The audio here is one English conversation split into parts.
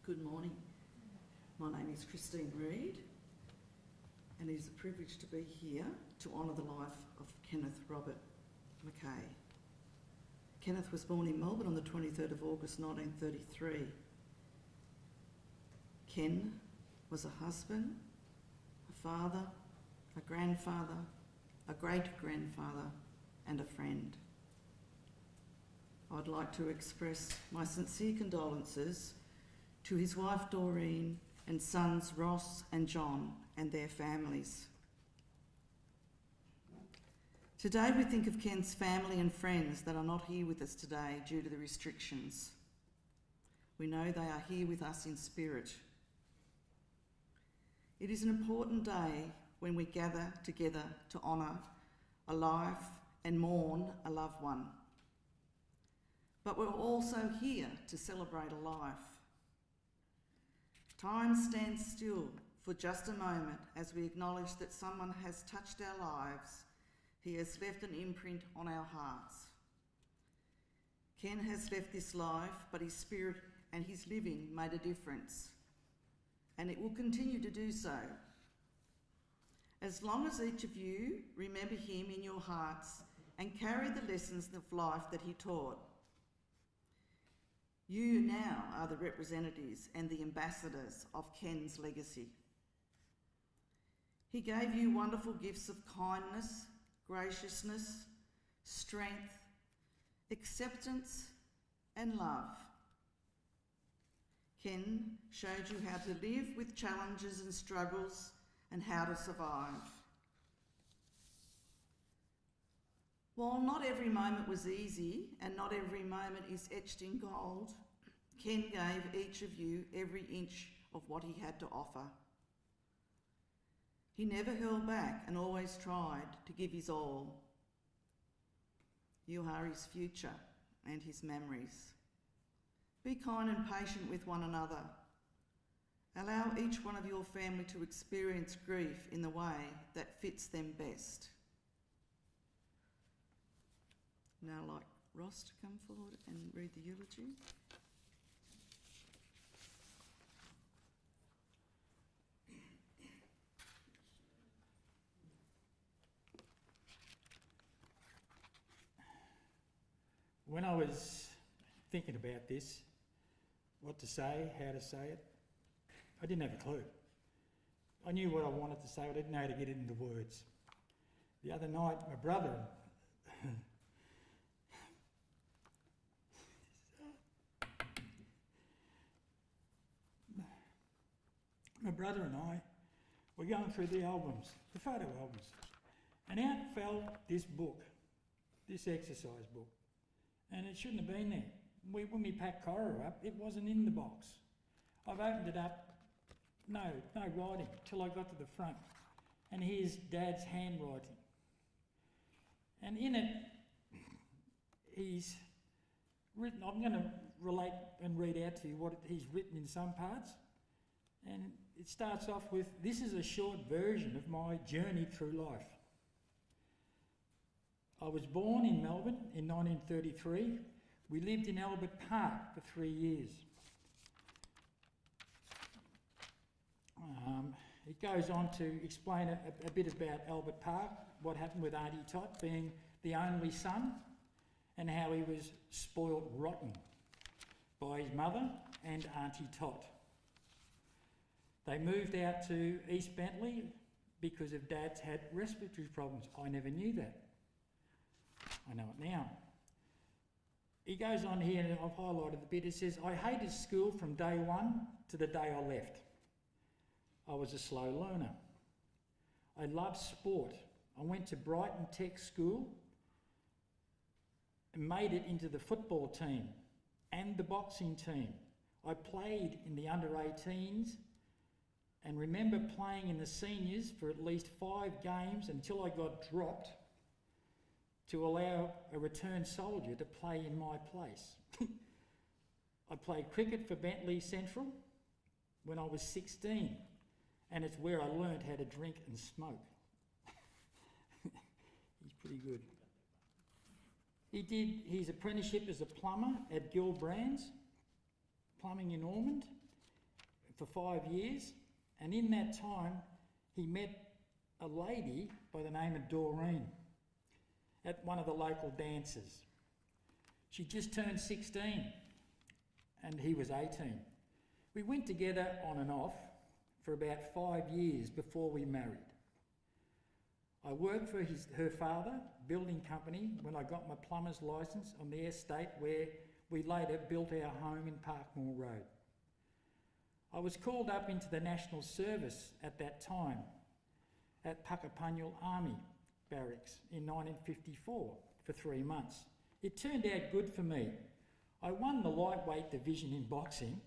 Good morning. My name is Christine Reid, and it is a privilege to be here to honour the life of Kenneth Robert McKay. Kenneth was born in Melbourne on the 23rd of August 1933. Ken was a husband, a father, a grandfather, a great-grandfather and a friend. I'd like to express my sincere condolences to his wife Doreen and sons Ross and John and their families. Today we think of Ken's family and friends that are not here with us today due to the restrictions. We know they are here with us in spirit. It is an important day when we gather together to honour a life and mourn a loved one. But we're also here to celebrate a life. Time stands still for just a moment as we acknowledge that someone has touched our lives. He has left an imprint on our hearts. Ken has left this life, but his spirit and his living made a difference, and it will continue to do so. As long as each of you remember him in your hearts and carry the lessons of life that he taught, you now are the representatives and the ambassadors of Ken's legacy. He gave you wonderful gifts of kindness, graciousness, strength, acceptance, and love. Ken showed you how to live with challenges and struggles and how to survive. While not every moment was easy and not every moment is etched in gold, Ken gave each of you every inch of what he had to offer. He never held back and always tried to give his all. You are his future and his memories. Be kind and patient with one another. Allow each one of your family to experience grief in the way that fits them best. Now I'd like Ross to come forward and read the eulogy. When I was thinking about this, what to say, how to say it, I didn't have a clue. I knew what I wanted to say, but I didn't know how to get it into words. The other night, my brother and I were going through the albums, the photo albums, and out fell this book, this exercise book, and it shouldn't have been there. When we packed Cora up, it wasn't in the box. I've opened it up, no writing, till I got to the front, and here's Dad's handwriting. And in it, he's written, I'm going to relate and read out to you what he's written in some parts. And it starts off with, this is a short version of my journey through life. I was born in Melbourne in 1933. We lived in Albert Park for 3 years. It goes on to explain a bit about Albert Park, what happened with Auntie Tot being the only son, and how he was spoilt rotten by his mother and Auntie Tot. They moved out to East Bentley because of Dad's had respiratory problems. I never knew that. I know it now. He goes on here, and I've highlighted the bit. It says, I hated school from day one to the day I left. I was a slow learner. I loved sport. I went to Brighton Tech School and made it into the football team and the boxing team. I played in the under-18s and remember playing in the seniors for at least 5 games until I got dropped to allow a returned soldier to play in my place. I played cricket for Bentley Central when I was 16, and it's where I learned how to drink and smoke. He's pretty good. He did his apprenticeship as a plumber at Gill Brands, plumbing in Ormond, for 5 years, and in that time he met a lady by the name of Doreen at one of the local dances. She just turned 16 and he was 18. We went together on and off for about 5 years before we married. I worked for her father, building company, when I got my plumber's licence on the estate where we later built our home in Parkmore Road. I was called up into the National Service at that time at Puckapunyal Army Barracks in 1954 for 3 months. It turned out good for me. I won the lightweight division in boxing.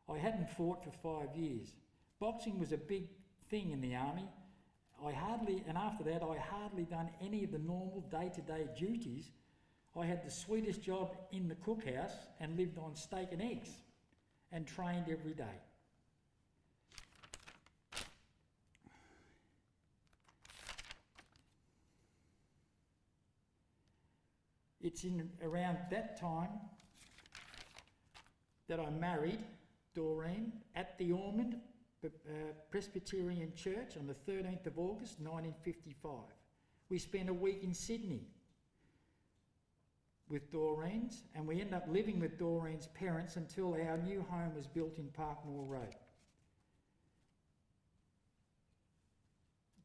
I hadn't fought for 5 years. Boxing was a big thing in the army. After that, I hardly done any of the normal day-to-day duties. I had the sweetest job in the cookhouse and lived on steak and eggs and trained every day. It's in around that time that I married Doreen at the Ormond Presbyterian Church on the 13th of August 1955. We spent a week in Sydney with Doreen's, and we ended up living with Doreen's parents until our new home was built in Parkmore Road.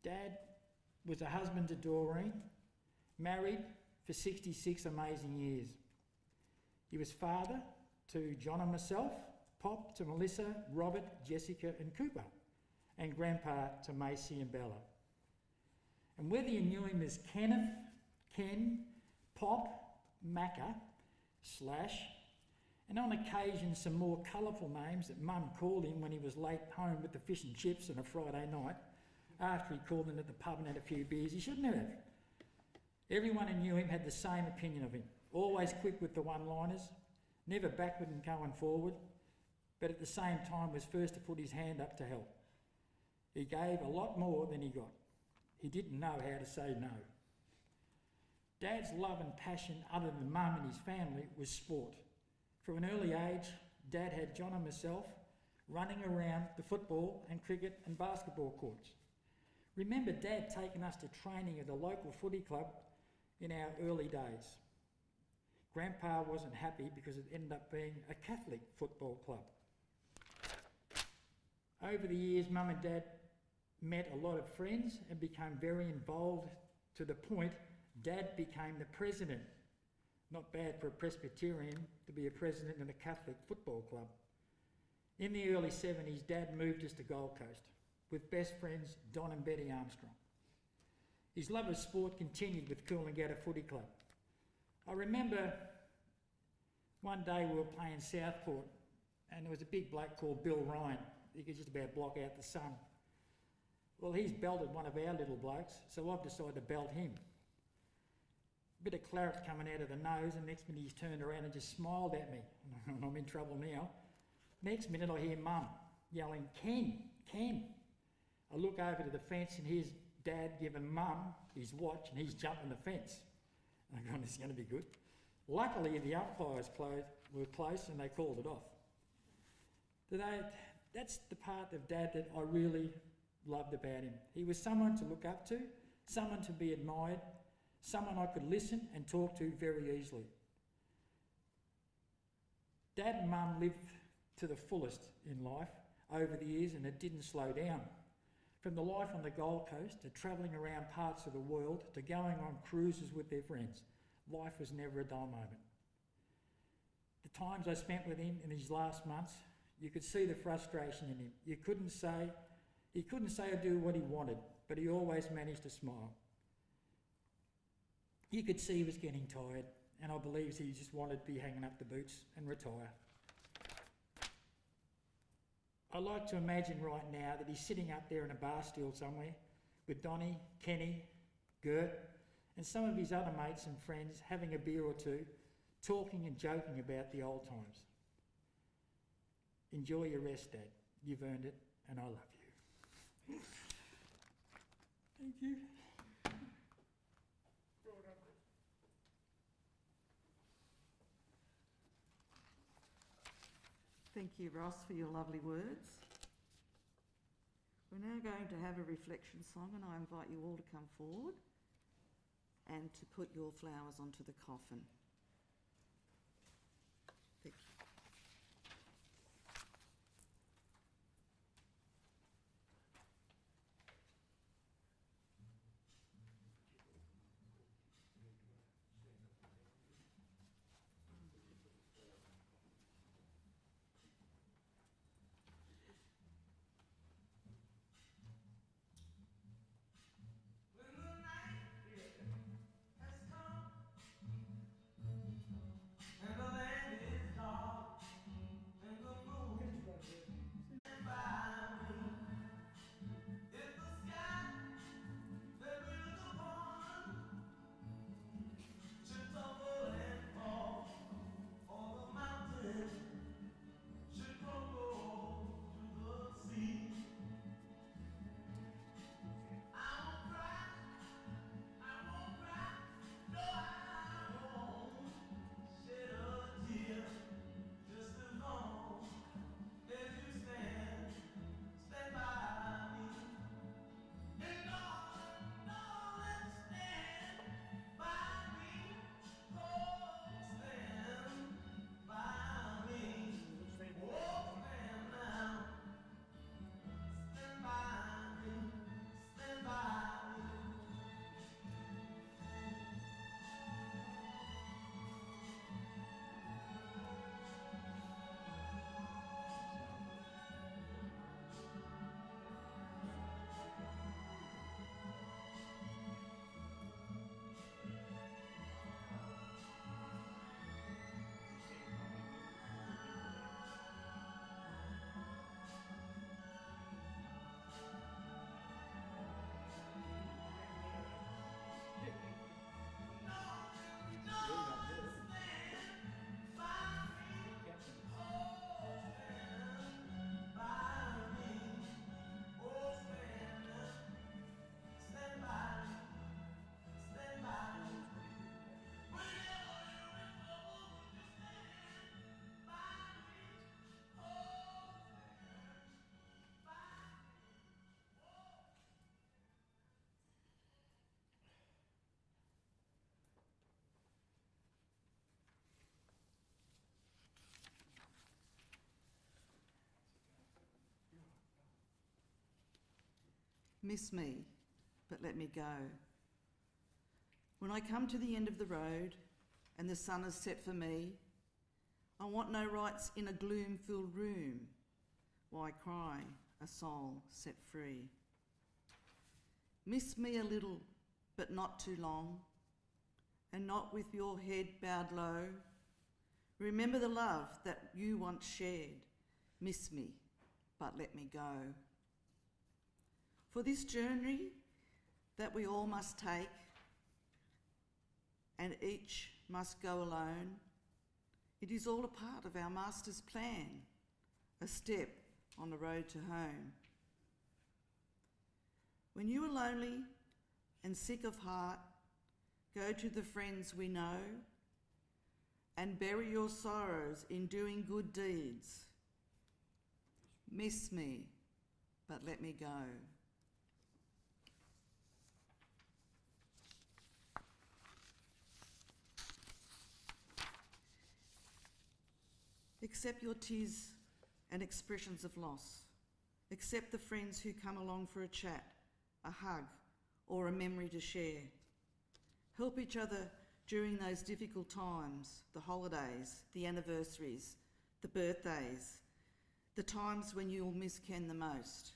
Dad was a husband to Doreen, married for 66 amazing years. He was father to John and myself, Pop to Melissa, Robert, Jessica and Cooper, and Grandpa to Macy and Bella. And whether you knew him as Kenneth, Ken, Pop, Macca, Slash, and on occasion some more colourful names that Mum called him when he was late home with the fish and chips on a Friday night, after he called in at the pub and had a few beers, he shouldn't have. Everyone who knew him had the same opinion of him, always quick with the one-liners, never backward and going forward, but at the same time was first to put his hand up to help. He gave a lot more than he got. He didn't know how to say no. Dad's love and passion, other than Mum and his family, was sport. From an early age, Dad had John and myself running around the football and cricket and basketball courts. Remember Dad taking us to training at the local footy club in our early days. Grandpa wasn't happy because it ended up being a Catholic football club. Over the years, Mum and Dad met a lot of friends and became very involved, to the point Dad became the president. Not bad for a Presbyterian to be a president in a Catholic football club. In the early 70s, Dad moved us to Gold Coast with best friends Don and Betty Armstrong. His love of sport continued with Coolangatta Footy Club. I remember one day we were playing Southport and there was a big bloke called Bill Ryan. He could just about block out the sun. Well, he's belted one of our little blokes, so I've decided to belt him. A bit of claret coming out of the nose, and next minute he's turned around and just smiled at me. I'm in trouble now. Next minute I hear Mum yelling, "Ken, Ken." I look over to the fence and here's Dad giving Mum his watch and he's jumping the fence. I'm going, this is going to be good. Luckily the umpires were close and they called it off. That's the part of Dad that I really loved about him. He was someone to look up to, someone to be admired, someone I could listen and talk to very easily. Dad and Mum lived to the fullest in life over the years, and it didn't slow down. From the life on the Gold Coast to travelling around parts of the world to going on cruises with their friends, life was never a dull moment. The times I spent with him in these last months, you could see the frustration in him. He couldn't say or do what he wanted, but he always managed to smile. You could see he was getting tired, and I believe he just wanted to be hanging up the boots and retire. I like to imagine right now that he's sitting up there in a bar stool somewhere with Donnie, Kenny, Gert, and some of his other mates and friends having a beer or two, talking and joking about the old times. Enjoy your rest, Dad. You've earned it, and I love you. Thank you. Thank you, Ross, for your lovely words. We're now going to have a reflection song, and I invite you all to come forward and to put your flowers onto the coffin. Thank you. Miss me, but let me go. When I come to the end of the road and the sun is set for me, I want no rights in a gloom-filled room. Why cry, a soul set free? Miss me a little, but not too long, and not with your head bowed low. Remember the love that you once shared. Miss me, but let me go. For this journey that we all must take, and each must go alone, it is all a part of our Master's plan, a step on the road to home. When you are lonely and sick of heart, go to the friends we know and bury your sorrows in doing good deeds. Miss me, but let me go. Accept your tears and expressions of loss. Accept the friends who come along for a chat, a hug, or a memory to share. Help each other during those difficult times, the holidays, the anniversaries, the birthdays, the times when you'll miss Ken the most.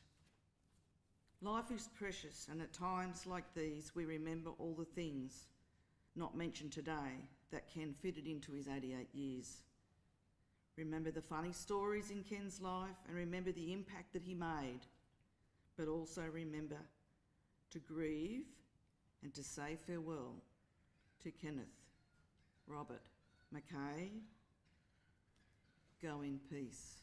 Life is precious, and at times like these, we remember all the things not mentioned today that Ken fitted into his 88 years. Remember the funny stories in Ken's life, and remember the impact that he made, but also remember to grieve and to say farewell to Kenneth Robert McKay. Go in peace.